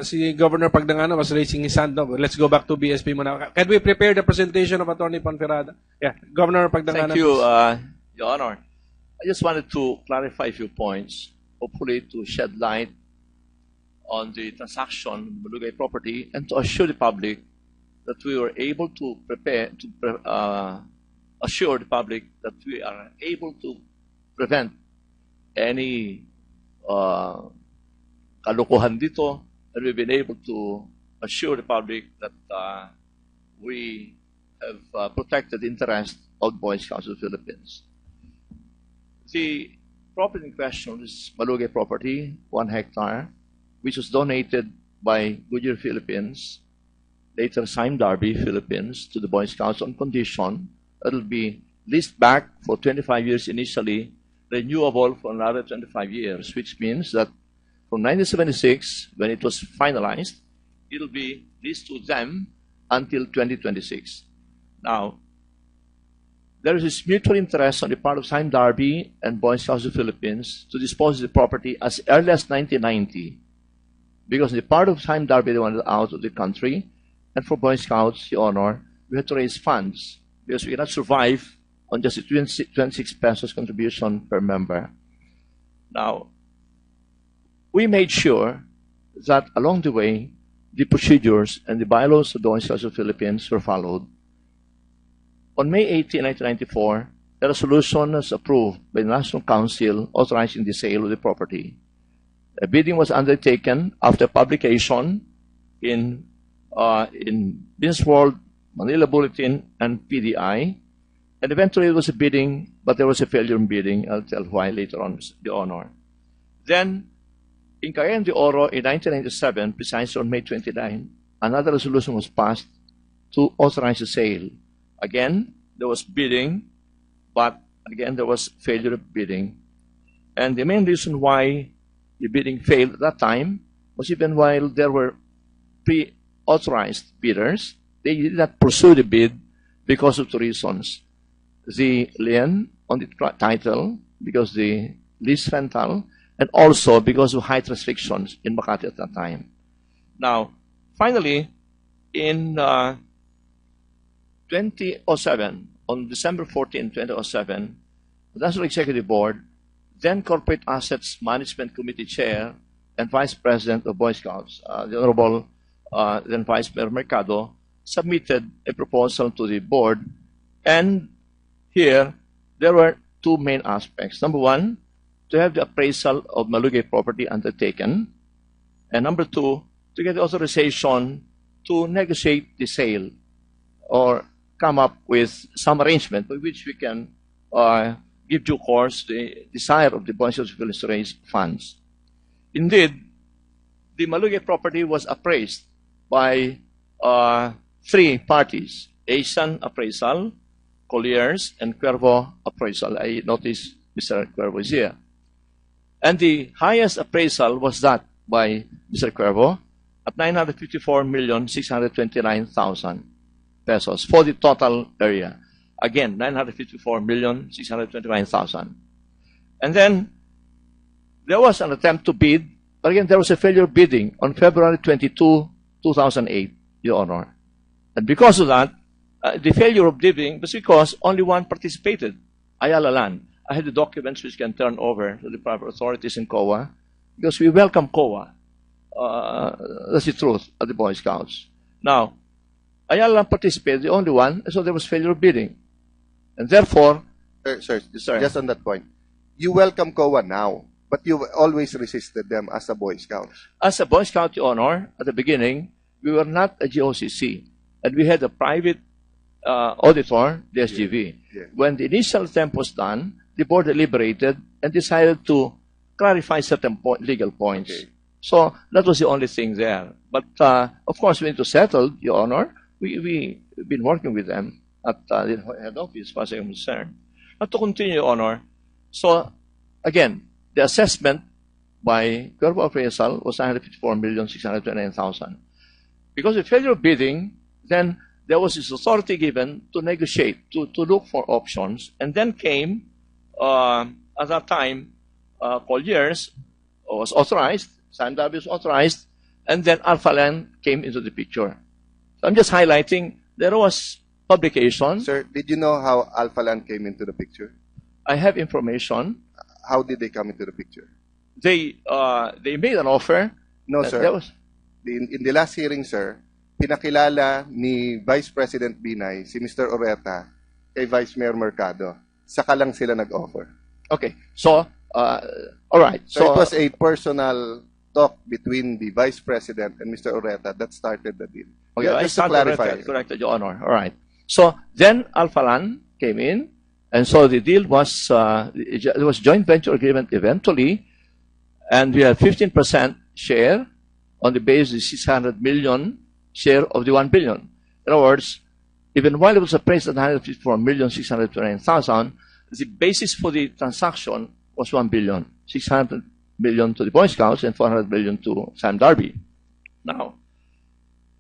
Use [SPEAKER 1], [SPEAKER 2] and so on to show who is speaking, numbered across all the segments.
[SPEAKER 1] Si Governor Pagdanganan was raising his hand. No? Let's go back to BSP muna. Can we prepare the presentation of Attorney Ponferrada? Yeah, Governor Pagdanganan.
[SPEAKER 2] Thank you, Your Honor. I just wanted to clarify a few points, hopefully to shed light on the transaction Malugay property and to assure the public that we were able to assure the public that we are able to prevent any kalokohan dito, and we've been able to assure the public that we have protected the interest of Boyscout of the Philippines. The property in question is Malugay property, 1 hectare, which was donated by Goodyear Philippines, later Sime Darby Philippines, to the Boy Scouts on condition that it will be leased back for 25 years initially, renewable for another 25 years, which means that from 1976, when it was finalized, it will be leased to them until 2026. Now, there is this mutual interest on the part of Sime Darby and Boy Scouts of the Philippines to dispose of the property as early as 1990. Because the part of Sime Darby, they wanted out of the country, and for Boy Scouts, Your Honor, we had to raise funds because we cannot survive on just 26 pesos contribution per member. Now, we made sure that along the way, the procedures and the bylaws of the Boy Scouts of the Philippines were followed. On May 18, 1994, the resolution was approved by the National Council authorizing the sale of the property. A bidding was undertaken after publication in Business World, Manila Bulletin, and PDI. And eventually it was a bidding, but there was a failure in bidding. I'll tell why later on, Your Honor. Then, in Cayetano de Oro in 1997, precisely on May 29, another resolution was passed to authorize the sale. Again, there was bidding, but again, there was failure of bidding. And the main reason why the bidding failed at that time was even while there were pre-authorized bidders, they did not pursue the bid because of two reasons. The lien on the title, because the lease rental, and also because of height restrictions in Makati at that time. Now, finally, in 2007, on December 14, 2007, the National Executive Board, then Corporate Assets Management Committee Chair and Vice President of Boy Scouts, the Honorable then Vice Mayor Mercado, submitted a proposal to the board. And here, there were two main aspects. Number one, to have the appraisal of Malugay property undertaken. And number two, to get the authorization to negotiate the sale or come up with some arrangement by which we can give due course the desire of the Boy Scouts of the Philippines to raise funds. Indeed, the Malugay property was appraised by three parties: Asian Appraisal, Colliers, and Cuervo Appraisal. I noticed Mr. Cuervo is here. And the highest appraisal was that by Mr. Cuervo at 954,629,000 pesos for the total area. Again, 954,629,000. And then there was an attempt to bid, but again, there was a failure bidding on February 22, 2008, Your Honor. And because of that, the failure of bidding was because only one participated, Ayala Land. I had the documents which can turn over to the private authorities in COA, because we welcome COA. That's the truth at the Boy Scouts. Now, Ayala Land participated, the only one, so there was failure of bidding. And therefore...
[SPEAKER 3] Sir, just on that point, you welcome COA now, but you've always resisted them as a Boy Scout.
[SPEAKER 2] As a Boy Scout, Your Honor, at the beginning, we were not a GOCC, and we had a private auditor, the SGV.
[SPEAKER 3] Yeah.
[SPEAKER 2] When the initial attempt was done, the board deliberated and decided to clarify certain legal points.
[SPEAKER 3] Okay.
[SPEAKER 2] So that was the only thing there. But of course, we need to settle, Your Honor. We've been working with them at the head office, as far as I'm concerned. But to continue, Your Honor, so again, the assessment by Cuervo Appraisal was 954,629,000. Because of failure of bidding, then there was this authority given to negotiate, to look for options, and then came, at that time, Colliers was authorized, Sime Darby was authorized, and then Alpha Land came into the picture. So I'm just highlighting there was publication.
[SPEAKER 3] Sir, did you know how Alpha Land came into the picture?
[SPEAKER 2] I have information.
[SPEAKER 3] How did they come into the picture?
[SPEAKER 2] They made an offer.
[SPEAKER 3] No, sir.
[SPEAKER 2] That was,
[SPEAKER 3] In the last hearing, sir, pinakilala ni Vice President Binay si Mr. Oreta kay Vice Mayor Mercado. Saka lang sila nag-offer.
[SPEAKER 2] okay. So, all right.
[SPEAKER 3] So it was a personal talk between the Vice President and Mr. Oreta that started the deal.
[SPEAKER 2] Okay,
[SPEAKER 3] Yeah,
[SPEAKER 2] I
[SPEAKER 3] just to
[SPEAKER 2] stand
[SPEAKER 3] clarify.
[SPEAKER 2] corrected, Your Honor. All right. So then Alpha Land came in, and so the deal was it was joint venture agreement eventually, and we had 15% share on the basis of 600 million share of the 1 billion. In other words, even while it was appraised at 154,629,000, the basis for the transaction was 1 billion, 600 million to the Boy Scouts and 400 million to Sam Darby. Now,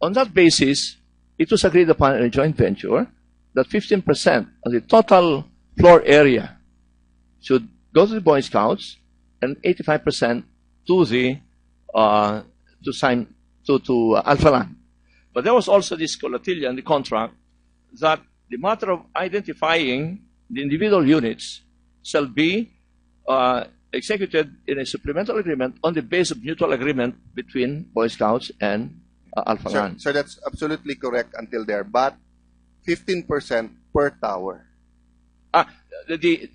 [SPEAKER 2] on that basis, it was agreed upon in a joint venture that 15% of the total floor area should go to the Boy Scouts and 85% to the to Alpha Land. But there was also this colatilla in the contract that the matter of identifying the individual units shall be executed in a supplemental agreement on the basis of mutual agreement between Boy Scouts and Alpha Land.
[SPEAKER 3] Sir, that's absolutely correct until there, but 15% per tower.
[SPEAKER 2] That's
[SPEAKER 3] Per
[SPEAKER 2] the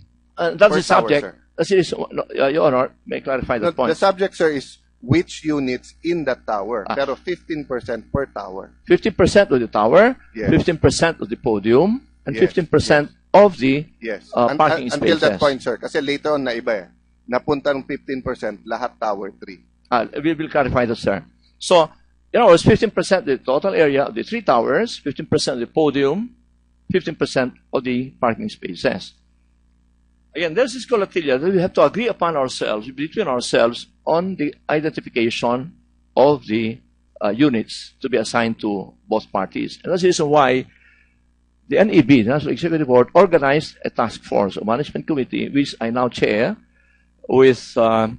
[SPEAKER 3] tower,
[SPEAKER 2] subject.
[SPEAKER 3] sir.
[SPEAKER 2] That's it, Your Honor, may clarify that point.
[SPEAKER 3] The subject, sir, is which units in that tower. Pero 15% per tower.
[SPEAKER 2] 50% of the tower,
[SPEAKER 3] Yes.
[SPEAKER 2] 15% of the podium, and
[SPEAKER 3] Yes,
[SPEAKER 2] 15% of the
[SPEAKER 3] Yes.
[SPEAKER 2] parking
[SPEAKER 3] Until
[SPEAKER 2] spaces.
[SPEAKER 3] that point, sir. Kasi later on na iba eh. Napunta ng 15%, lahat tower 3.
[SPEAKER 2] We will clarify that, sir. So, in other words, 15% of the total area of the 3 towers, 15% of the podium, 15% of the parking spaces. Again, there's this colatilla that we have to agree upon ourselves, between ourselves, on the identification of the units to be assigned to both parties. And that's the reason why the NEB, the National Executive Board, organized a task force, a management committee, which I now chair, with Mr.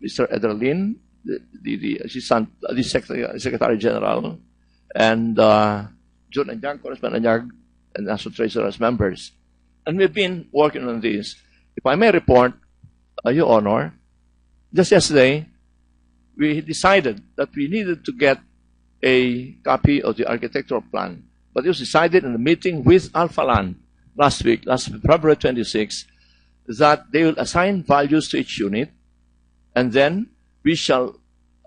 [SPEAKER 2] Ederlin, the assistant, the Secretary General, and Jun Anyag, Correspondent Anyag, and National Treasurer as members. And we've been working on this. If I may report, Your Honor, just yesterday, we decided that we needed to get a copy of the architectural plan. But it was decided in a meeting with Alpha Land last February 26, that they will assign values to each unit, and then we shall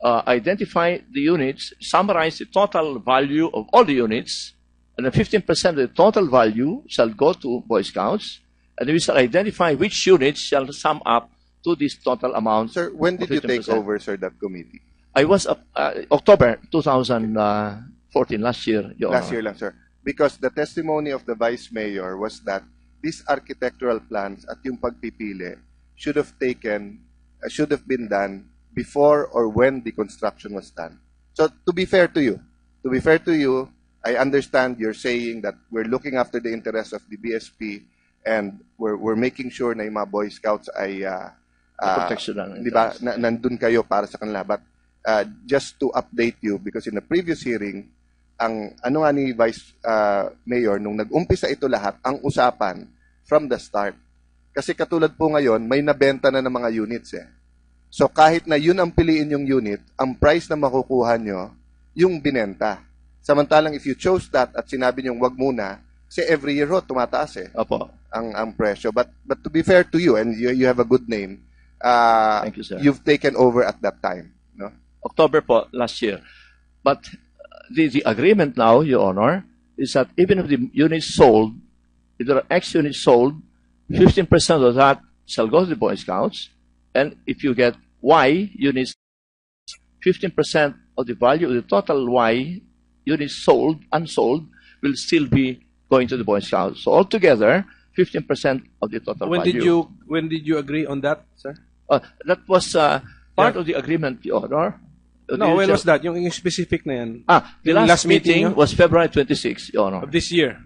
[SPEAKER 2] identify the units, summarize the total value of all the units, and then 15% of the total value shall go to Boy Scouts, and we shall identify which units shall sum up to this total amount.
[SPEAKER 3] Sir, when did you take over, sir, that committee?
[SPEAKER 2] I was October 2014, last year, Your
[SPEAKER 3] Last
[SPEAKER 2] Honor.
[SPEAKER 3] year lang, sir. Because the testimony of the Vice Mayor was that these architectural plans at yung pagpipili should have been done before or when the construction was done. So to be fair to you, I understand you're saying that we're looking after the interests of the BSP and we're making sure na yung mga Boy Scouts ay
[SPEAKER 2] Protection lang.
[SPEAKER 3] di ba, nandun kayo para sa kanila. But just to update you, because in the previous hearing, ang ano nga ni Vice Mayor, nung nag-umpisa ito lahat, ang usapan from the start. Kasi katulad po ngayon, may nabenta na ng mga units eh. So kahit na yun ang piliin yung unit, ang price na makukuha nyo, yung binenta. Samantalang if you chose that at sinabi nyo wag muna, kasi every year ho, tumataas eh.
[SPEAKER 2] Opo.
[SPEAKER 3] Ang presyo. But to be fair to you, and you have a good name,
[SPEAKER 2] Thank you, sir.
[SPEAKER 3] you've taken over at that time. No?
[SPEAKER 2] October po, last year. But the agreement now, Your Honor, is that even if the units sold, if there are X units sold, 15% of that shall go to the Boy Scouts, and if you get Y units, 15% of the value of the total Y units sold, unsold, will still be going to the Boy Scouts. So altogether, 15% of the total value.
[SPEAKER 1] When did you agree on that, sir?
[SPEAKER 2] That was part of the agreement, Your Honor.
[SPEAKER 1] No, when was that? Yung specific na yan.
[SPEAKER 2] The
[SPEAKER 1] Yung
[SPEAKER 2] last meeting
[SPEAKER 1] nyo?
[SPEAKER 2] was February 26, Your Honor.
[SPEAKER 1] Of this year.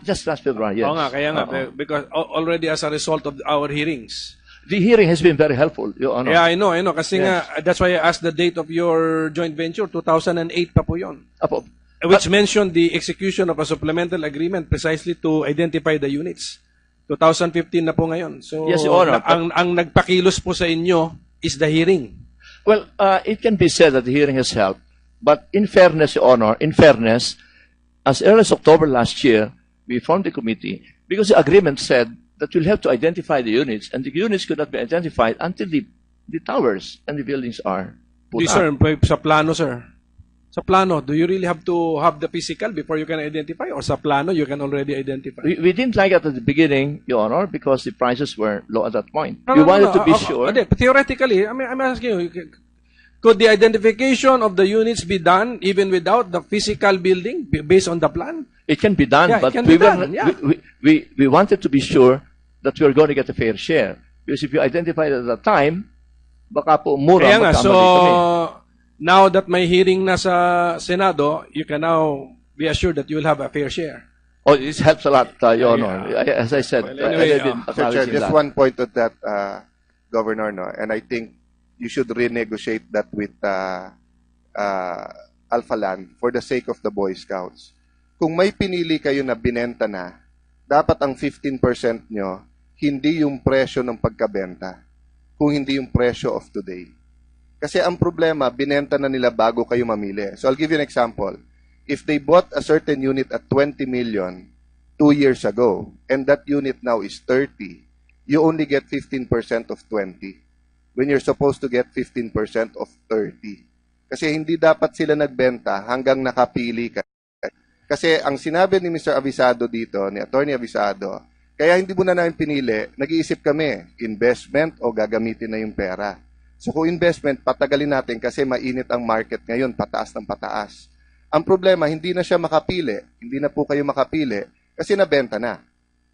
[SPEAKER 2] Just last February, yes.
[SPEAKER 1] Oo nga, kaya nga. Because already as a result of our hearings.
[SPEAKER 2] The hearing has been very helpful, Your Honor.
[SPEAKER 1] Yeah, I know. Kasi
[SPEAKER 2] Yes.
[SPEAKER 1] nga, that's why I asked the date of your joint venture, 2008 pa po yun.
[SPEAKER 2] Apo,
[SPEAKER 1] Which mentioned the execution of a supplemental agreement precisely to identify the units. 2015 na po ngayon. So,
[SPEAKER 2] Yes, Your Honor.
[SPEAKER 1] ang nagpakilos po sa inyo is the hearing.
[SPEAKER 2] well, it can be said that the hearing has helped, but in fairness, Your Honor, as early as October last year, we formed the committee because the agreement said that we'll have to identify the units, and the units could not be identified until the towers and the buildings are put
[SPEAKER 1] Di,
[SPEAKER 2] up.
[SPEAKER 1] sir, sa plano, sir. Sa plano, do you really have to have the physical before you can identify? Or sa plano, you can already identify?
[SPEAKER 2] We didn't like it at the beginning, Your Honor, because the prices were low at that point.
[SPEAKER 1] No,
[SPEAKER 2] we
[SPEAKER 1] no,
[SPEAKER 2] wanted
[SPEAKER 1] no,
[SPEAKER 2] to be
[SPEAKER 1] no.
[SPEAKER 2] sure.
[SPEAKER 1] Theoretically, I'm asking you, could the identification of the units be done even without the physical building based on the plan?
[SPEAKER 2] It can be done,
[SPEAKER 1] Yeah, it
[SPEAKER 2] but
[SPEAKER 1] can
[SPEAKER 2] we,
[SPEAKER 1] be done, yeah.
[SPEAKER 2] we wanted to be sure that we are going to get a fair share. Because if you identify it at that time, baka po mura
[SPEAKER 1] Kaya nga,
[SPEAKER 2] magkamali
[SPEAKER 1] so
[SPEAKER 2] kami.
[SPEAKER 1] now that may hearing na sa Senado, you can now be assured that you will have a fair share.
[SPEAKER 2] Oh, this helps a lot, Your
[SPEAKER 1] Yeah.
[SPEAKER 2] Honor. As I said,
[SPEAKER 1] Well, anyway,
[SPEAKER 2] I've been
[SPEAKER 3] Sir Chair,
[SPEAKER 2] acknowledging
[SPEAKER 3] just
[SPEAKER 2] that.
[SPEAKER 3] one point of that, Governor, no, and I think you should renegotiate that with Alpha Land for the sake of the Boy Scouts. Kung may pinili kayo na binenta na, dapat ang 15% nyo, hindi yung presyo ng pagkabenta, kung hindi yung presyo of today. Kasi ang problema, binenta na nila bago kayo mamili. So I'll give you an example. If they bought a certain unit at 20 million 2 years ago, and that unit now is 30, you only get 15% of 20 when you're supposed to get 15% of 30. Kasi hindi dapat sila nagbenta hanggang nakapili ka. Kasi ang sinabi ni Mr. Avisado dito, ni Attorney Avisado, kaya hindi mo na namin pinili, nag-iisip kami, investment o gagamitin na yung pera. So kung investment, patagalin natin kasi mainit ang market ngayon, pataas ng pataas. Ang problema, hindi na siya makapili, hindi na po kayo makapili kasi nabenta na.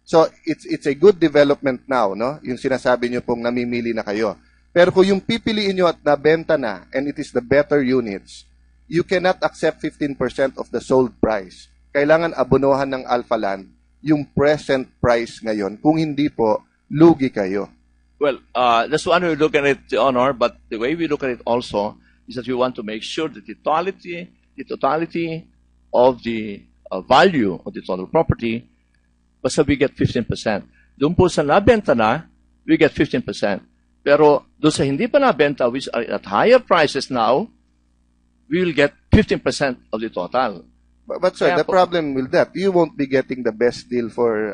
[SPEAKER 3] So it's a good development now, no? Yung sinasabi niyo pong namimili na kayo. Pero kung yung pipiliin nyo at nabenta na, and it is the better units, you cannot accept 15% of the sold price. Kailangan abonohan ng Alpha Land yung present price ngayon. Kung hindi po, lugi kayo.
[SPEAKER 2] Well, that's one way we look at it, Your Honor, but the way we look at it also is that we want to make sure that the totality of the value of the total property, basta we get 15%. Doon po sa nabenta na, we get 15%. Pero doon sa hindi pa nabenta, which are at higher prices now, we will get 15% of the total.
[SPEAKER 3] But sir,
[SPEAKER 2] Kaya
[SPEAKER 3] the
[SPEAKER 2] po-
[SPEAKER 3] problem with that, you won't be getting the best deal for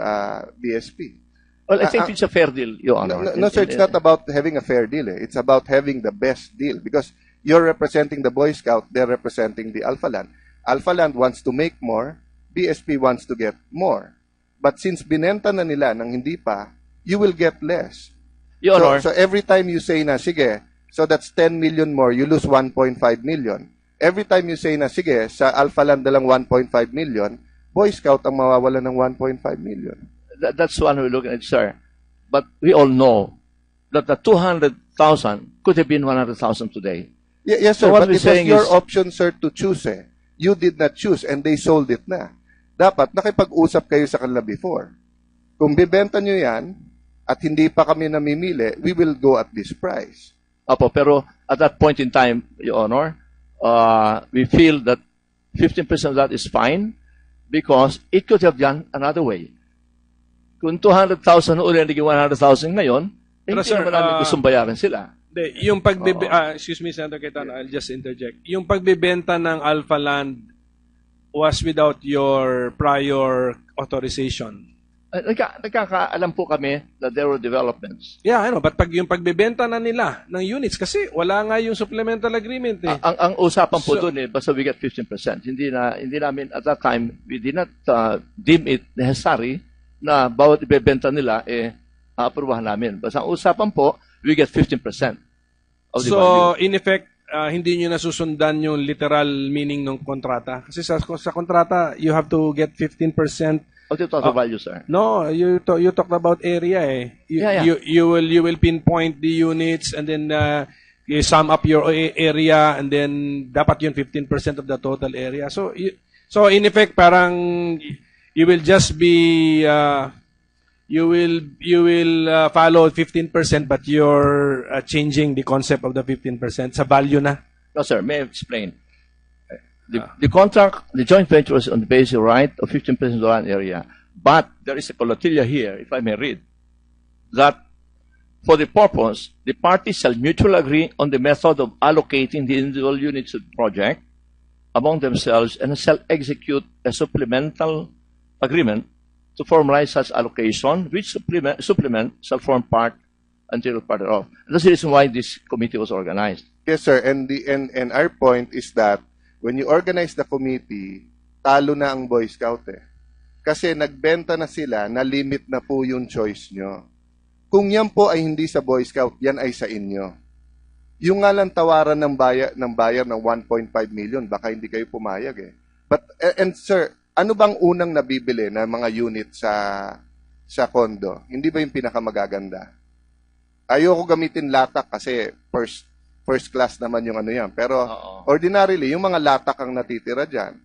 [SPEAKER 3] BSP.
[SPEAKER 2] Well, I think it's a fair deal, Your Honor.
[SPEAKER 3] No, sir, it's not about having a fair deal. It's about having the best deal because you're representing the Boy Scout, they're representing the Alpha Land. Alpha Land wants to make more, BSP wants to get more. But since binenta na nila nang hindi pa, you will get less.
[SPEAKER 2] Your Honor,
[SPEAKER 3] So every time you say na, sige, so that's 10 million more, you lose 1.5 million. Every time you say na, sige, sa Alpha Land na lang 1.5 million, Boy Scout ang mawawala ng 1.5 million.
[SPEAKER 2] that's one way we look at it, sir. But we all know that the 200,000 could have been 100,000 today.
[SPEAKER 3] Yes, sir,
[SPEAKER 2] So what
[SPEAKER 3] but
[SPEAKER 2] we're
[SPEAKER 3] it was
[SPEAKER 2] saying
[SPEAKER 3] your
[SPEAKER 2] is-
[SPEAKER 3] option, sir, to choose eh. You did not choose and they sold it na. Dapat nakipag-usap kayo sa kanila before. Kung bibenta nyo yan at hindi pa kami namimili, we will go at this price.
[SPEAKER 2] Apo, pero at that point in time, Your Honor, we feel that 15% of that is fine because it could have done another way. Kung 200,000 uli naging 100,000 ngayon,
[SPEAKER 1] Pero,
[SPEAKER 2] hindi
[SPEAKER 1] sir,
[SPEAKER 2] naman namin gustong bayaran sila.
[SPEAKER 1] Yung excuse me, Senator Cayetano, I'll just interject. Yung pagbebenta ng Alpha Land was without your prior authorization.
[SPEAKER 2] Nagkakaalam po kami that there were developments.
[SPEAKER 1] Yeah, I know, but yung pagbebenta na nila ng units, kasi wala nga yung supplemental agreement eh.
[SPEAKER 2] Ang usapan po
[SPEAKER 1] So-
[SPEAKER 2] doon basta we get 15%. Hindi namin at that time, we did not deem it necessary na bawat ibebenta nila, aaprubahan namin. Basta ang usapan po, we get 15% of the
[SPEAKER 1] So,
[SPEAKER 2] value.
[SPEAKER 1] in effect, hindi nyo nasusundan yung literal meaning ng kontrata. Kasi sa kontrata, you have to get 15%.
[SPEAKER 2] Of the total value, sir.
[SPEAKER 1] No, you talked about area eh.
[SPEAKER 2] Yeah.
[SPEAKER 1] You will pinpoint the units and then you sum up your area and then dapat yun 15% of the total area. So in effect parang you will just be you will follow 15%, but you're changing the concept of the 15% sa value na.
[SPEAKER 2] No, sir. May I explain? The contract, the joint venture was on the basic right of 15% of the land area. But there is a collatilla here, if I may read, that for the purpose, the parties shall mutually agree on the method of allocating the individual units of the project among themselves and shall execute a supplemental agreement to formalize such allocation, which supplement shall form part until part thereof. That's the reason why this committee was organized.
[SPEAKER 3] Yes, sir. And our point is that when you organize the committee, talo na ang Boyscout eh. Kasi nagbenta na sila, na limit na po yung choice nyo. Kung yan po ay hindi sa Boyscout, yan ay sa inyo. Yung nga lang tawaran ng bayar ng 1.5 million, baka hindi kayo pumayag eh. But, and sir, ano bang unang nabibili na mga unit sa condo? Hindi ba yung pinakamagaganda? Ayoko gamitin latak kasi first class naman yung ano yan. Pero ordinarily, yung mga latak ang natitira dyan.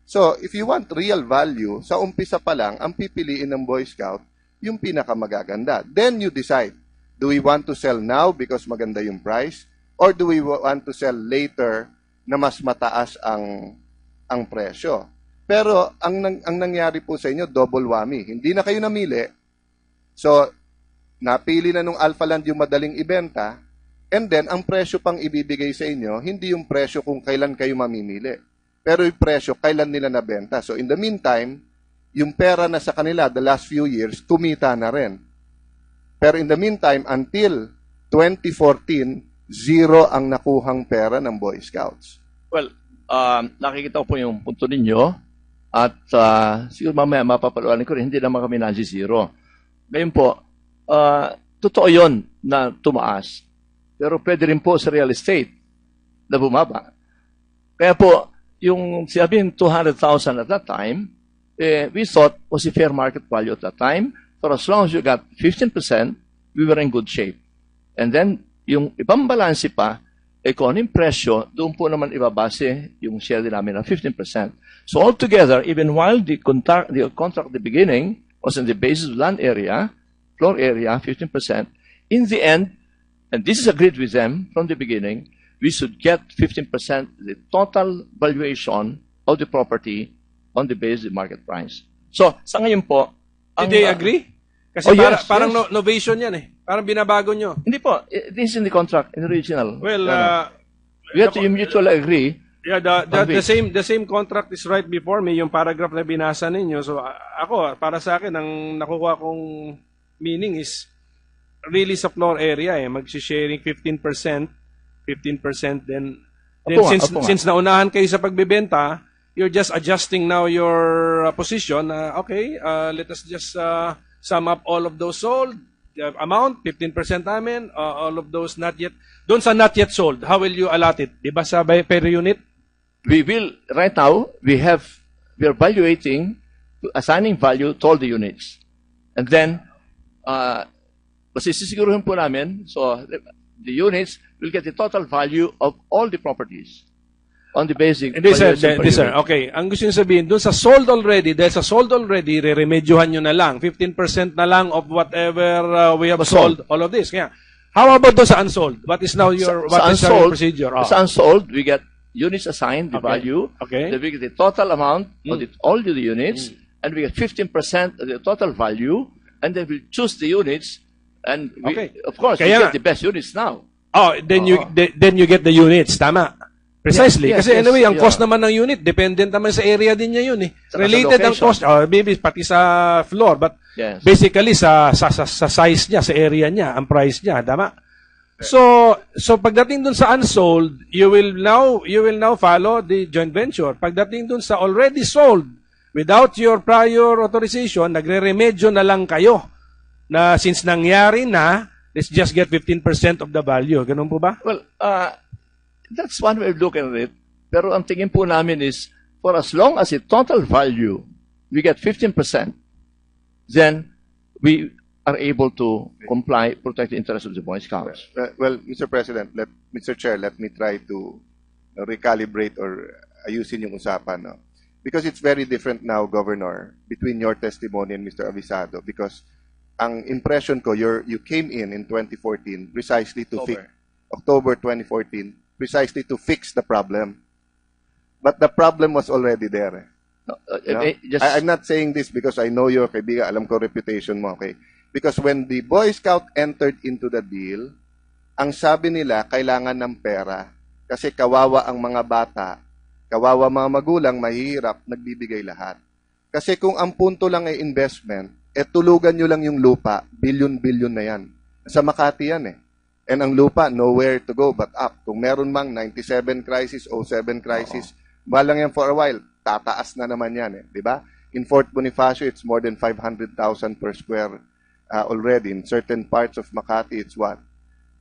[SPEAKER 3] So, if you want real value, sa umpisa pa lang, ang pipiliin ng Boy Scout, yung pinakamagaganda. Then you decide, do we want to sell now because maganda yung price? Or do we want to sell later na mas mataas ang presyo? Pero ang nangyari po sa inyo, double whammy. Hindi na kayo namili. So, napili na nung Alpha Land yung madaling ibenta, and then, ang presyo pang ibibigay sa inyo, hindi yung presyo kung kailan kayo mamimili. Pero yung presyo, kailan nila nabenta. So, in the meantime, yung pera na sa kanila, the last few years, kumita na rin. Pero in the meantime, until 2014, zero ang nakuhang pera ng Boy Scouts.
[SPEAKER 2] Well, nakikita ko po yung punto ninyo at siguro mamaya mapapaluanin ko rin, hindi naman kami nasi-zero. Ngayon po, totoo yun na tumaas. Pero pwede rin po sa real estate na bumaba. Kaya po, yung sinabing 200,000 at that time, we thought was a fair market value at that time. For as long as you got 15%, we were in good shape. And then, yung ibang balanse pa, kung anong presyo, doon po naman ibabase yung share din namin ng 15%. So altogether, even while the contract at the beginning was on the basis of land area, floor area, 15%, in the end, and this is agreed with them from the beginning, we should get 15% the total valuation of the property on the basis of the market price. So, sa ngayon po,
[SPEAKER 1] Did they agree? Kasi
[SPEAKER 2] yes,
[SPEAKER 1] parang
[SPEAKER 2] yes.
[SPEAKER 1] novation yan eh. Parang binabago nyo.
[SPEAKER 2] Hindi po. This is in the contract, in the original.
[SPEAKER 1] Well,
[SPEAKER 2] we have to mutually agree.
[SPEAKER 1] Yeah, the same contract is right before me, yung paragraph na binasa ninyo. So, ako, para sa akin, ang nakuha kong meaning is really sa floor area eh. Mag-sharing 15%, then since naunahan kayo sa pagbebenta, you're just adjusting now your position. Okay, let us just sum up all of those sold, the amount, 15% namin, all of those not yet. Doon sa not yet sold, how will you allot it? Diba sa per unit?
[SPEAKER 2] We will, right now, we are evaluating, assigning value to all the units. And then, masisiguruhin po namin, so the units will get the total value of all the properties on the basic.
[SPEAKER 1] Sir, okay. Ang gusto nyo sabihin, doon sa sold already, dahil sa sold already, re-remedyohan nyo na lang. 15% na lang of whatever we have sold, all of this. Kaya, how about doon sa unsold? What is now your procedure?
[SPEAKER 2] Sa unsold, we get units assigned, the value.
[SPEAKER 1] Okay.
[SPEAKER 2] Then we get the total amount of all the units, and we get 15% of the total value, and then we choose the units, and of course, we get the best units now.
[SPEAKER 1] Oh, then you get the units, tama. Precisely.
[SPEAKER 2] Yes,
[SPEAKER 1] kasi anyway, ang cost naman ng unit, dependent naman sa area din niya yun eh. Related ang cost, maybe pati sa floor, but basically sa size niya, sa area niya, ang price niya, tama? So pagdating dun sa unsold, you will now follow the joint venture. Pagdating dun sa already sold, without your prior authorization, nagre-remedyo na lang kayo na since nangyari na, let's just get 15% of the value. Ganun po ba?
[SPEAKER 2] Well, that's one way of looking at it. Pero ang tingin po namin is, for as long as the total value, we get 15%, then we are able to comply, protect the interests of the Boy Scouts.
[SPEAKER 3] Well, Mr. President, Mr. Chair, let me try to recalibrate or ayusin yung usapan. No? Because it's very different now, Governor, between your testimony and Mr. Avisado. Because ang impression ko, you came in 2014 precisely to fix,
[SPEAKER 2] October.
[SPEAKER 3] October 2014, precisely to fix the problem. But the problem was already there.
[SPEAKER 2] No,
[SPEAKER 3] No?
[SPEAKER 2] just,
[SPEAKER 3] I'm not saying this because I know your kaibigan, alam ko reputation mo, okay? Because when the Boy Scout entered into the deal, ang sabi nila, kailangan ng pera. Kasi kawawa ang mga bata, kawawa mga magulang, mahihirap, nagbibigay lahat. Kasi kung ang punto lang ay investment, tulugan nyo lang yung lupa, billion-billion na yan. Sa Makati yan eh. And ang lupa, nowhere to go but up. Kung meron mang 97 crisis, 07 crisis, malang yan for a while, tataas na naman yan eh. Di ba? In Fort Bonifacio, it's more than 500,000 per square already. In certain parts of Makati, it's what?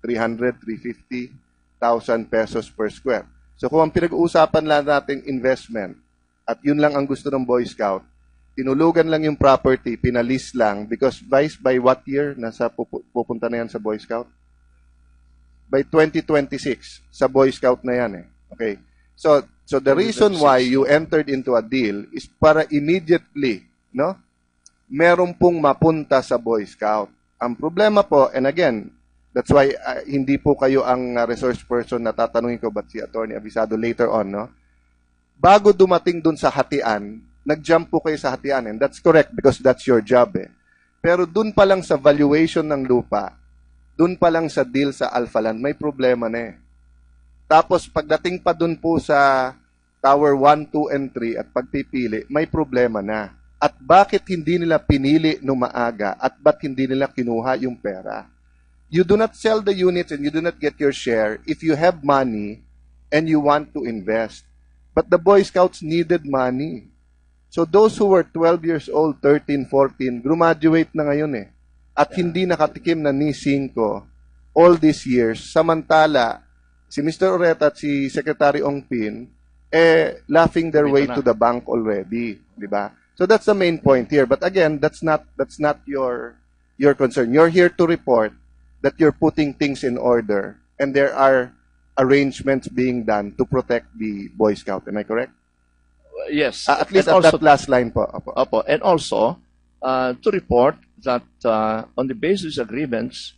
[SPEAKER 3] 300, 350,000 pesos per square. So kung ang pinag-uusapan lang natin investment, at yun lang ang gusto ng Boy Scout, tinulugan lang yung property, pinalis lang, because Vice, by what year nasa pupunta na yan sa Boy Scout? By 2026, sa Boy Scout na yan eh. Okay. So the reason why you entered into a deal is para immediately, no? Meron pong mapunta sa Boy Scout. Ang problema po, and again, that's why hindi po kayo ang resource person na tatanungin ko, but si Atty. Avisado later on, no? Bago dumating dun sa hatian, nag-jump po kayo sa hatian, and that's correct because that's your job eh. Pero dun pa lang sa valuation ng lupa, dun pa lang sa deal sa Alphaland, may problema na eh. Tapos pagdating pa dun po sa Tower 1, 2, and 3 at pagpipili, may problema na. At bakit hindi nila pinili nung maaga at ba't hindi nila kinuha yung pera? You do not sell the units and you do not get your share if you have money and you want to invest. But the Boy Scouts needed money. So those who were 12 years old, 13, 14, graduate na ngayon eh. At hindi nakatikim na ni 5 all these years. Samantala, si Mr. Oreta at si Secretary Ongpin, laughing their way to the bank already. Diba? So that's the main point here. But again, that's not your concern. You're here to report that you're putting things in order and there are arrangements being done to protect the Boy Scout. Am I correct?
[SPEAKER 2] yes.
[SPEAKER 3] At least
[SPEAKER 2] And
[SPEAKER 3] at that last line po.
[SPEAKER 2] Opo. And also, to report that on the basis agreements,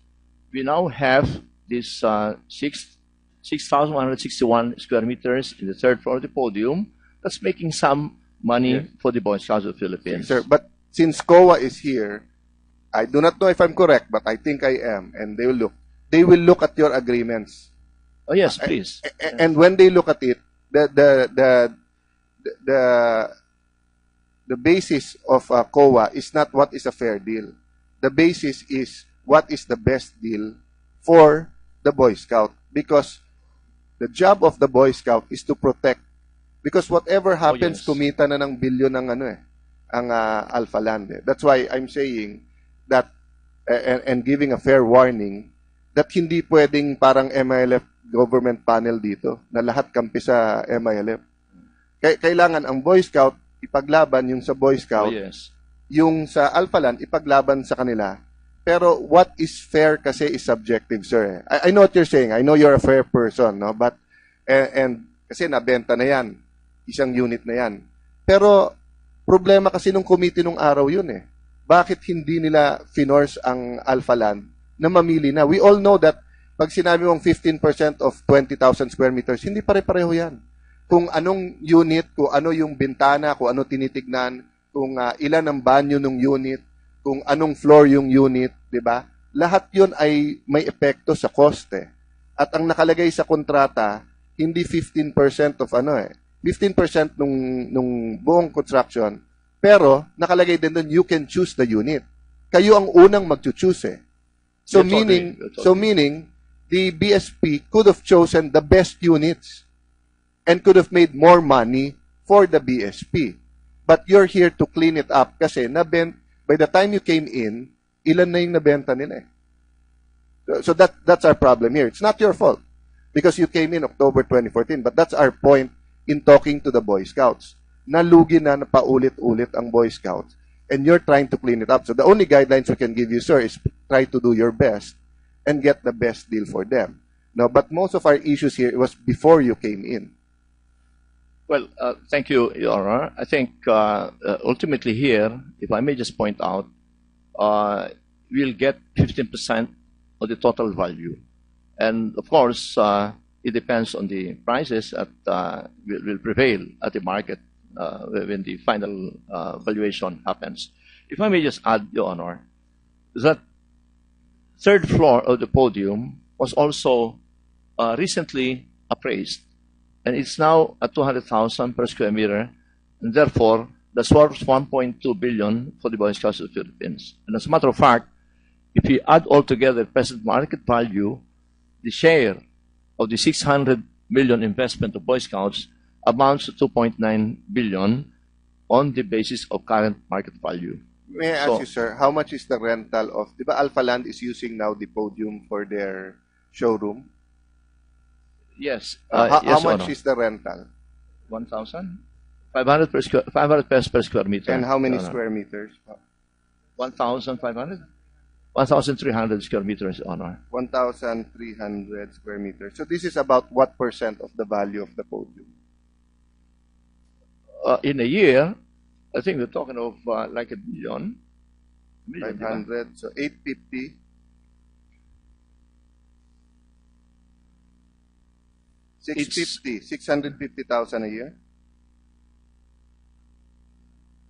[SPEAKER 2] we now have this 6,161 square meters in the third floor of the podium. That's making some money for the Boy Scouts of the Philippines.
[SPEAKER 3] Sir, but since COA is here, I do not know if I'm correct, but I think I am, and they will look. They will look at your agreements.
[SPEAKER 2] Oh yes, please.
[SPEAKER 3] And when they look at it, the basis of COA is not what is a fair deal. The basis is what is the best deal for the Boy Scout, because the job of the Boy Scout is to protect. Because whatever happens,
[SPEAKER 2] yes.
[SPEAKER 3] kumita na ng bilyon ang ang Alphaland. That's why I'm saying that and giving a fair warning that hindi pwedeng parang MILF government panel dito na lahat kampi sa MILF. Kailangan ang Boy Scout ipaglaban yung sa Boy Scout,
[SPEAKER 2] yes.
[SPEAKER 3] yung sa Alphaland ipaglaban sa kanila. Pero what is fair kasi is subjective, sir. I know what you're saying. I know you're a fair person, no? But and kasi nabenta na yan. Isang unit na yan. Pero problema kasi nung committee nung araw yun eh. Bakit hindi nila finors ang Alphaland na mamili na? We all know that pag sinabi mong 15% of 20,000 square meters, hindi pare-pareho yan. Kung anong unit, kung ano yung bintana, kung ano tinitignan, kung ilan ang banyo ng unit, kung anong floor yung unit, di ba? Lahat yun ay may epekto sa coste. At ang nakalagay sa kontrata, hindi 15% of 15% nung buong construction, pero nakalagay din doon, you can choose the unit. Kayo ang unang mag-choose eh. So meaning, the BSP could have chosen the best units and could have made more money for the BSP. But you're here to clean it up kasi by the time you came in, ilan na yung nabenta nila eh. So that's our problem here. It's not your fault because you came in October 2014, but that's our point in talking to the Boy Scouts. Nalugi na paulit-ulit ang Boy Scouts and you're trying to clean it up. So the only guidelines we can give you, sir, is try to do your best and get the best deal for them. No, but most of our issues here was before you came in.
[SPEAKER 2] Well, thank you, Your Honor. I think ultimately here, if I may just point out, will get 15% of the total value. And of course, it depends on the prices that will prevail at the market when the final valuation happens. If I may just add, Your Honor, that third floor of the podium was also recently appraised, and it's now at 200,000 per square meter, and therefore that's worth 1.2 billion for the Boy Scouts of the Philippines. And as a matter of fact, if we add all together present market value, the share of the 600 million investment of Boy Scouts amounts to 2.9 billion on the basis of current market value.
[SPEAKER 3] May I ask you, sir, how much is the rental of, di ba Alpha Land is using now the podium for their showroom?
[SPEAKER 2] Yes.
[SPEAKER 3] How
[SPEAKER 2] yes,
[SPEAKER 3] much
[SPEAKER 2] Honor.
[SPEAKER 3] is the rental?
[SPEAKER 2] 1,500 500 pesos per square meter.
[SPEAKER 3] And how many
[SPEAKER 2] Honor.
[SPEAKER 3] square meters?
[SPEAKER 2] 1,500? 1,300 square meters, Honor.
[SPEAKER 3] 1,300 square meters. So this is about what percent of the value of the podium?
[SPEAKER 2] In a year, I think we're talking of like a million.
[SPEAKER 3] 500, so 850. 650,000 a year?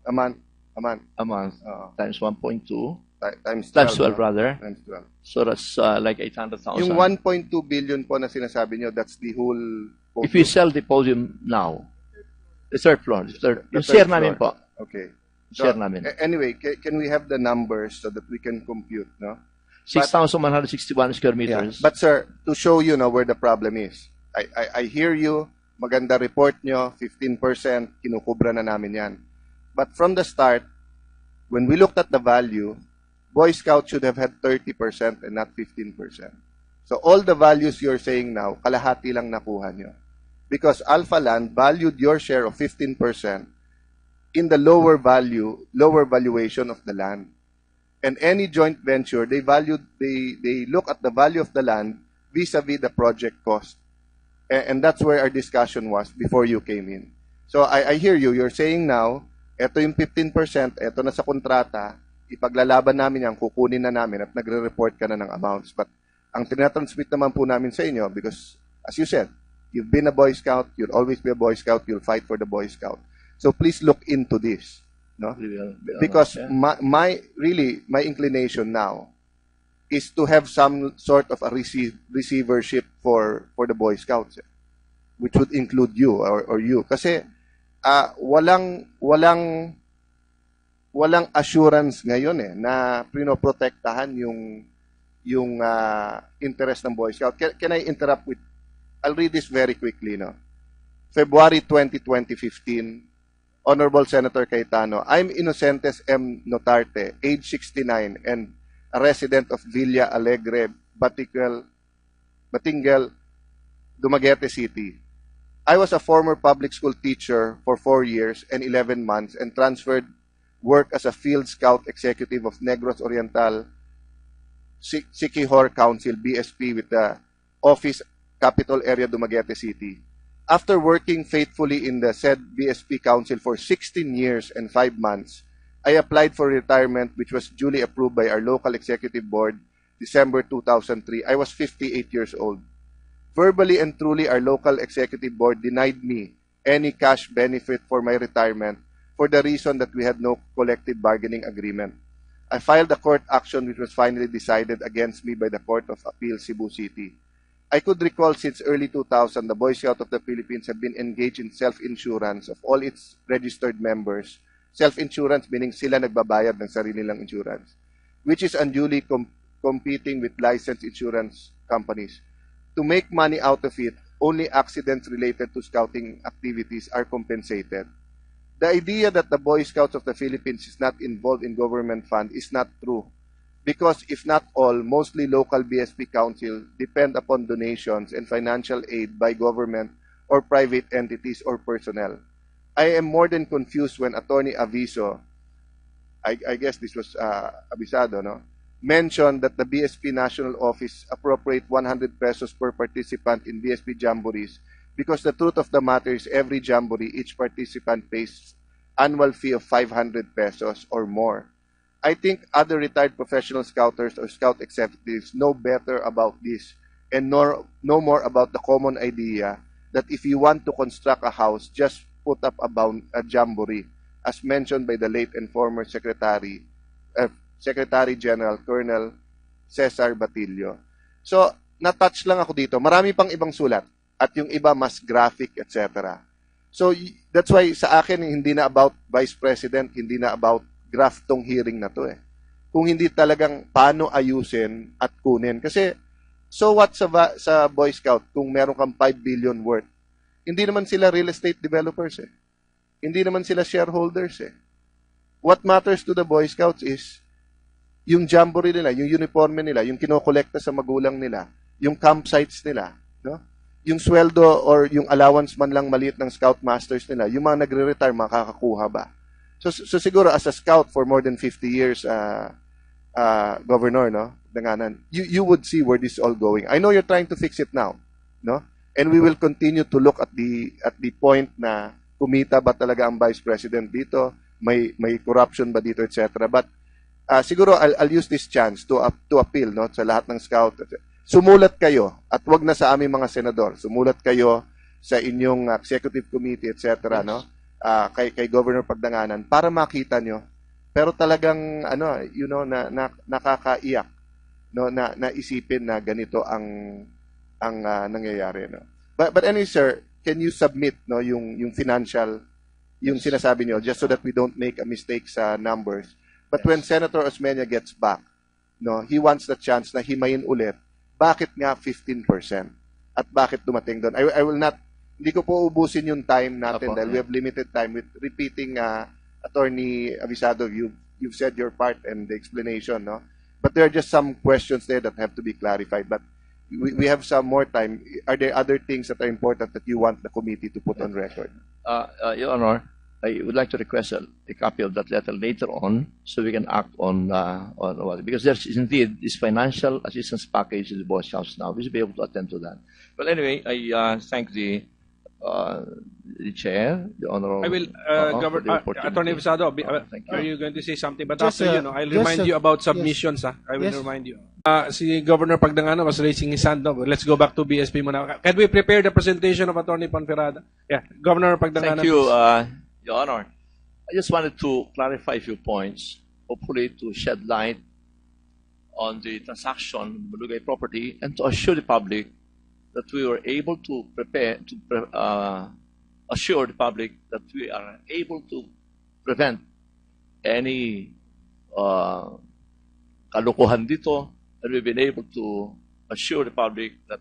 [SPEAKER 3] A month.
[SPEAKER 2] A month. Times 1.2.
[SPEAKER 3] Times 12.
[SPEAKER 2] Times 12,
[SPEAKER 3] no?
[SPEAKER 2] rather.
[SPEAKER 3] Times 12.
[SPEAKER 2] So that's like 800,000.
[SPEAKER 3] Yung 1.2 billion po na sinasabi nyo, that's the whole podium.
[SPEAKER 2] If we sell the podium now, the third floor, the
[SPEAKER 3] third
[SPEAKER 2] share
[SPEAKER 3] floor.
[SPEAKER 2] namin po.
[SPEAKER 3] Okay.
[SPEAKER 2] Share namin.
[SPEAKER 3] Anyway, can we have the numbers so that we can compute, no?
[SPEAKER 2] 6,161 square meters.
[SPEAKER 3] Yeah. But sir, to show you now where the problem is, I hear you, maganda report nyo, 15%, kinukubra na namin yan. But from the start, when we looked at the value, Boy Scout should have had 30% and not 15%. So all the values you're saying now, kalahati lang nakuha nyo. Because Alpha Land valued your share of 15% in the lower valuation of the land. And any joint venture, they look at the value of the land vis-a-vis the project cost. And that's where our discussion was before you came in. So I hear you. You're saying now, eto yung 15%, eto na sa kontrata, ipaglalaban namin yan, kukunin na namin at nagre-report ka na ng amounts. But ang tinatransmit naman po namin sa inyo, because as you said, you've been a Boy Scout, you'll always be a Boy Scout, you'll fight for the Boy Scout. So please look into this. No? Because my inclination now is to have some sort of a receivership for the Boy Scouts, which would include you or you. Kasi walang assurance ngayon na pinoprotektahan yung interest ng Boy Scout. Can I interrupt with, I'll read this very quickly, no? February 20, 2015, Honorable Senator Cayetano, I'm Inocentes M. Notarte, age 69, and a resident of Villa Alegre, Batingal, Dumaguete City. I was a former public school teacher for 4 years and 11 months and transferred work as a field scout executive of Negros Oriental Siquijor Council, BSP, with the office capital area Dumaguete City. After working faithfully in the said BSP Council for 16 years and 5 months, I applied for retirement, which was duly approved by our local executive board, December 2003. I was 58 years old. Verbally and truly, our local executive board denied me any cash benefit for my retirement for the reason that we had no collective bargaining agreement. I filed a court action which was finally decided against me by the Court of Appeal, Cebu City. I could recall since early 2000, the Boy Scout of the Philippines have been engaged in self-insurance of all its registered members. Self-insurance meaning sila nagbabayad ng sarili nilang insurance, which is unduly competing with licensed insurance companies. To make money out of it, only accidents related to scouting activities are compensated. The idea that the Boy Scouts of the Philippines is not involved in government fund is not true. Because if not all, mostly local BSP council depend upon donations and financial aid by government or private entities or personnel. I am more than confused when Attorney Aviso, I guess this was Avisado, no? Mentioned that the BSP National Office appropriate 100 pesos per participant in BSP Jamborees because the truth of the matter is every jamboree, each participant pays annual fee of 500 pesos or more. I think other retired professional scouters or scout executives know better about this and know more about the common idea that if you want to construct a house, just put up a jamboree, as mentioned by the late and former Secretary General Colonel Cesar Batillo. So, na-touch lang ako dito. Marami pang ibang sulat at yung iba mas graphic, etc. So, that's why sa akin, hindi na about Vice President, hindi na about graph tong hearing na to eh. Kung hindi talagang paano ayusin at kunin. Kasi, so what sa Boy Scout kung meron kang 5 billion worth? Hindi naman sila real estate developers eh. Hindi naman sila shareholders eh. What matters to the Boy Scouts is yung jamboree nila, yung uniforme nila, yung kinokolekta sa magulang nila, yung campsites nila, no? Yung sweldo or yung allowance man lang maliit ng scout masters nila, yung mga nagre-retire makakakuha ba? So siguro as a scout for more than 50 years, Governor, no? Pagdanganan, you would see where this is all going. I know you're trying to fix it now, no? And we will continue to look at the point na kumita ba talaga ang Vice President dito, may corruption ba dito, etc. But siguro I'll use this chance to appeal, no, sa lahat ng scout. Sumulat kayo at wag na sa aming mga senador. Sumulat kayo sa inyong executive committee, etc. Yes. No? Kay Governor Pagdanganan para makita nyo. Pero talagang nakakaiyak, no, na isipin na ganito ang nangyayari, no. But anyway, sir, can you submit, no, yung financial, yung sinasabi nyo, just so that we don't make a mistake sa numbers. But when Senator Osmeña gets back, no, he wants the chance na himayin ulit. Bakit nga 15%? At bakit dumating doon? I will not, hindi ko po ubusin yung time natin dahil we have limited time with repeating Attorney Avisado, you've said your part and the explanation, no? But there are just some questions there that have to be clarified. But we have some more time. Are there other things that are important that you want the committee to put on record?
[SPEAKER 2] Your Honor, I would like to request a copy of that letter later on so we can act on what, because there's indeed this financial assistance package in the Boy Scouts now. We should be able to attend to that. But anyway, I thank the chair, the honorable.
[SPEAKER 1] I will, Attorney Avisado, are you going to say something? But just, after, I'll remind you about submissions. Yes. I will remind you. Si Governor Pagdanganan was raising his hand. No? Let's go back to BSP muna. Can we prepare the presentation of Attorney Ponferrada? Yeah, Governor Pagdanganan.
[SPEAKER 2] Thank you, Your Honor. I just wanted to clarify a few points, hopefully to shed light on the transaction Malugay property and to assure the public that we were able to assure the public that we are able to prevent any kalukuhan dito, and we've been able to assure the public that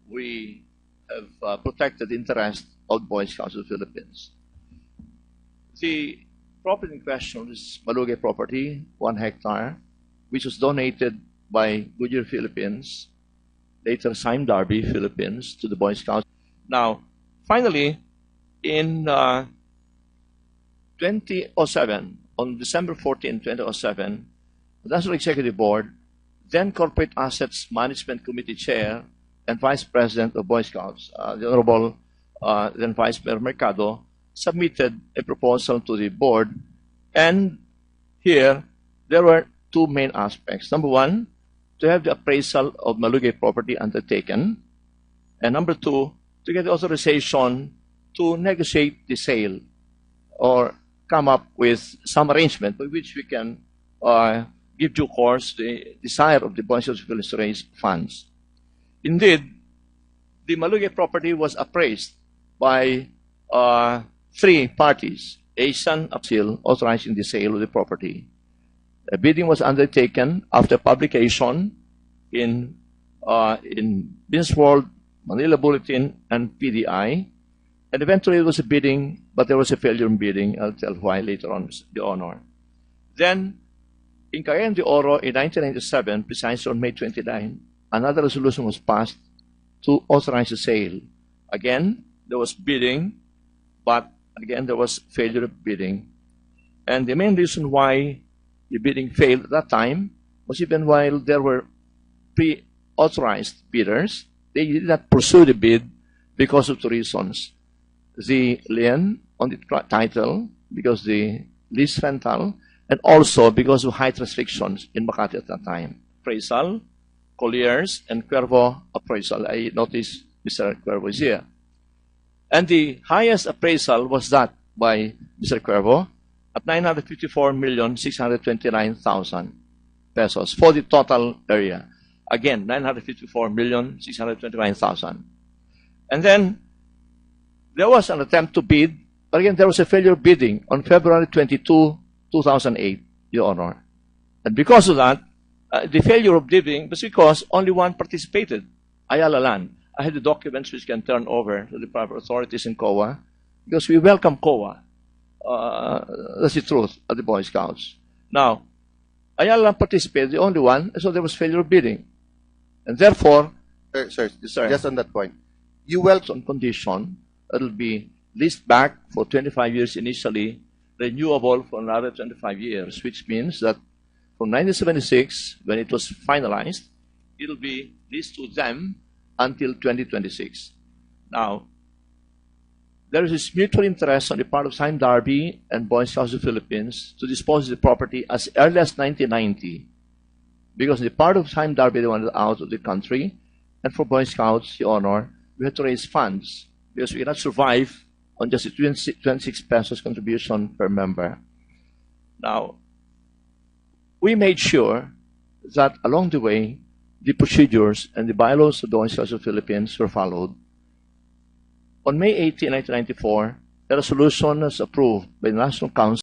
[SPEAKER 2] we have protected the interest of Boy Scouts of the Philippines. The property in question is Malugay property, 1 hectare, which was donated by Goodyear Philippines, later Sime Darby Philippines, to the Boy Scouts. Now, finally, in 2007, on December 14, 2007, the National Executive Board, then Corporate Assets Management Committee Chair and Vice President of Boy Scouts, the Honorable then Vice Mayor Mercado, submitted a proposal to the board, and here there were two main aspects. Number one, to have the appraisal of Malugay property undertaken, and number two, to get the authorization to negotiate the sale or come up with some arrangement by which we can give due course the desire of the Boy Scouts to raise funds. Indeed, the Malugay property was appraised by 3 parties, Asian Apsil authorizing the sale of the property. A bidding was undertaken after publication in Business World, Manila Bulletin, and PDI. And eventually it was a bidding, but there was a failure in bidding. I'll tell why later on, the honor. Then, in Cayetano de Oro in 1997, precisely on May 29, another resolution was passed to authorize the sale. Again, there was bidding, but again, there was failure of bidding. And the main reason why the bidding failed at that time was even while there were pre-authorized bidders, they did not pursue the bid because of 2 reasons. The lien on the title, because the lease rental and also because of height restrictions in Makati at that time. Appraisal, Colliers, and Cuervo appraisal. I noticed Mr. Cuervo is here. And the highest appraisal was that by Mr. Cuervo at 954,629,000 pesos for the total area. Again, 954,629,000. And then there was an attempt to bid, but again, there was a failure of bidding on February 22, 2008, Your Honor. And because of that, the failure of bidding was because only one participated, Ayala Land. I have the documents which can turn over to the proper authorities in COA, because we welcome COA. That's the truth at the Boy Scouts. Now, Ayala Land participated, the only one, so there was failure of bidding. And therefore,
[SPEAKER 3] Sir,
[SPEAKER 2] Sir.
[SPEAKER 3] just on that point, you welcome.
[SPEAKER 2] on condition that will be leased back for 25 years initially, renewable for another 25 years, which means that from 1976, when it was finalized, it will be leased to them until 2026. Now, there is this mutual interest on the part of Sime Darby and Boyscout of the Philippines to dispose of the property as early as 1990, because the part of Sime Darby they wanted out of the country, and for Boy Scouts, Your Honor, we had to raise funds because we cannot survive on just the 26 pesos contribution per member. Now, we made sure that along the way, the procedures and the bylaws of the Boy Scouts of the Philippines were followed. On May 18, 1994, the resolution was approved by the National Council